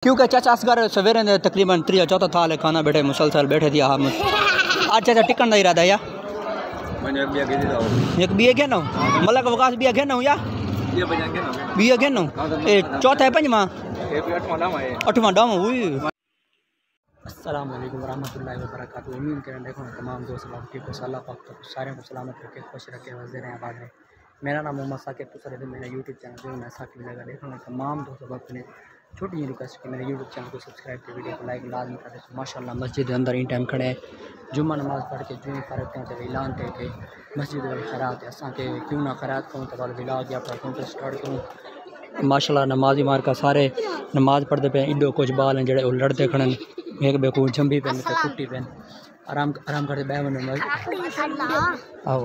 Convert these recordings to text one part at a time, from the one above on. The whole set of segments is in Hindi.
क्योंकि चाचा असगर सवेरे ने तकरीबन 3-4 साल खाना बैठे मुसलसल बैठे दिया हम आज चाचा टिकन का इरादा या एक बी क्या ना मलक वकास बी क्या ना या बी क्या ना चौथा है पंजवा 8वां डामा हुई। अस्सलाम वालेकुम रहमतुल्लाहि व बरकातहू। उम्मीद करें देखो तमाम दोस्त लोग ठीक हो, अल्लाह पाक तो सारे को सलामत रखे, खुश रखे, वज़ीर आबाद रहे। मेरा नाम मोहम्मद साकिब, तो सर मेरा यूट्यूब चैनल जो मैं साकिब लगा देखो तमाम दोस्तों वक्त ने छोटी जी रिक्वेस्ट कि मेरे यूट्यूब चैनल को सब्सक्राइब कर वीडियो को लाइक लाजमी कर दे। माशाल्लाह मस्जिद के अंदर इन टाइम खड़े हैं, जुम्मा नमाज पढ़ के जो फ़र्क थे ऐलान थे कि मस्जिद में खैरात असा के क्यों ना खैरात कहूँ तो विलाग या पर स्टार्ट करूँ। माशाल्लाह नमाजी मार का सारे नमाज पढ़ते पे इडो कुछ बाल हैं जड़े लड़ते खड़न एक बेकू झंबी पेन पे कुट्टी पेन आराम आराम करते बैठ बने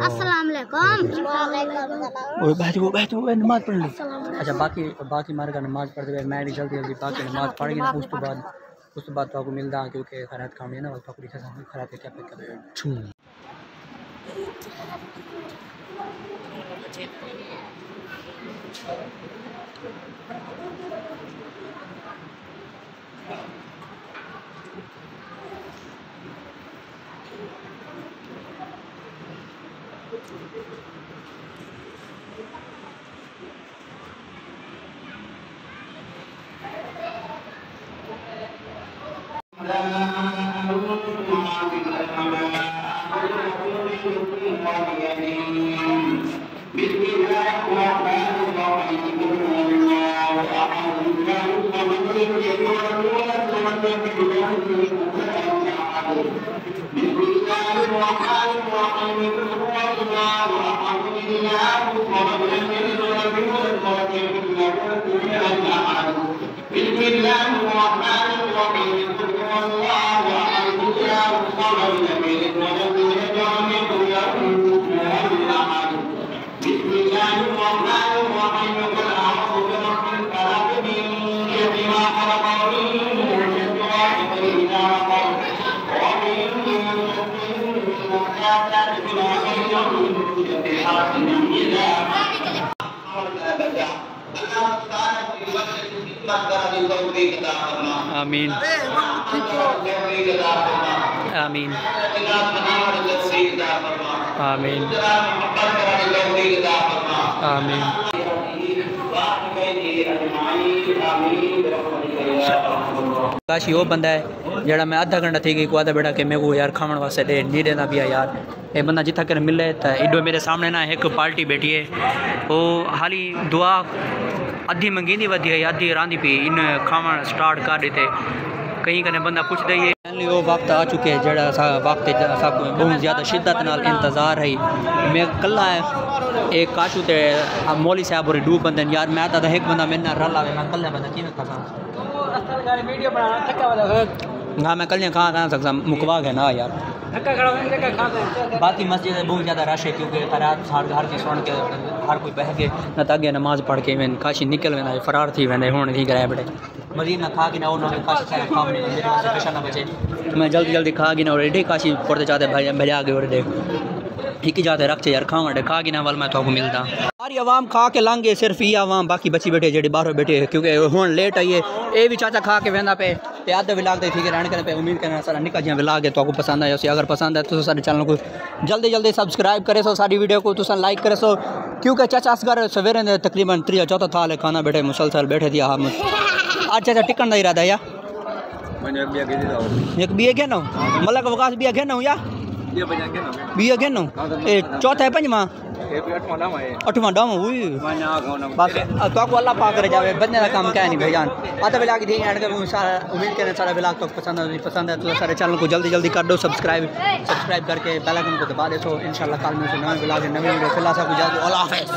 अस्सलाम वालेकुम नमाज पढ़ ली। अच्छा बाकी मार का नमाज पढ़ते हुए मैं भी जल्दी जल्दी बाकी नमाज पढ़ गई ना उस बाद तो आपको मिलता क्योंकि खैरात काम है ना वो पकड़ी खैरात क्या पे कर आमीन आमीन आमीन आमीन। काश वो बंदा है जरा मैं आधा घंटा थी गई को आधा बेटा कि मैं को यार खावन वास्ते दे नहीं देना पिया यार ये बंदा जिथा कर मिले तो इडो मेरे सामने ना एक पार्टी बैठी है वो हाली दुआ अद्धी मंगी वधी है आधी रांधी पी इन खावन स्टार्ट कर देते कहीं कने बंदा पूछ दे वो वक्त आ चुके हैं जरा सा वक्त बहुत ज़्यादा शिद्दत नाल इंतज़ार है। मैं कल्ला है एक काशू ते मौली साहब और दो बंदे यार मैं तो एक बंदा मेरे नाल रला मैं कल्ला बंदा की हाँ मैं कल कहाँ सकता मुकवा गया ना यार बाकी मस्जिद बहुत ज़्यादा रश है क्योंकि खैरात हर की सुन के हर कोई बह के न तो अगे नमाज पढ़ के मैं काशी निकल वेंदा फरार थी वेंदे हुण थी कराए बड़े मजीद ना खा के ना उन्होंने काशी सारे खा मेरे वास्ते पेशा ना बचे मैं जल्दी जल्दी खा के ना और एडे काशी पढ़ते चाहते भजा के और ठीक ही जाते रख यार खा वटे खा के ना वाल मैं तो मिलता सारी आवाम खा के लांगे सिर्फ ये आवाम बाकी बची बैठे जेडे बाहर बैठे क्योंकि हुण लेट आई है ये भी चाचा खा के वेंदा पे आधे विलाग दे ठीक रहने पे उम्मीद करना सारा निका जिया विलाग है तो आपको पसंद आया अगर पसंद है तो सारे चैनल को जल्दी जल्दी सब्सक्राइब करे सो सारी वीडियो को तुम लाइक करे सो क्योंकि चाचा असगर सवेरे ने तकरीबन 3-4 साल खाना बैठे मुसलसल बैठे दिया हम आज चाचा टिकन का इरादा या एक बी क्या ना मलक वकास बी क्या ना या बी क्या ना चौथा है पंजवा 8वां डामा हुई बस तो आपको अल्लाह पाक करे जावे बनने का काम क्या नहीं भाईजान आधा विलाग दी एंड कर उम्मीद करें सारा विलाग तो पसंद है तो सारे चैनल को जल्दी जल्दी कर दो सब्सक्राइब करके बेल आइकन को दबा दे तो इंशाल्लाह कल में नया विलाग नवी वीडियो फिलहाल सब अल्लाह हाफ़िज़।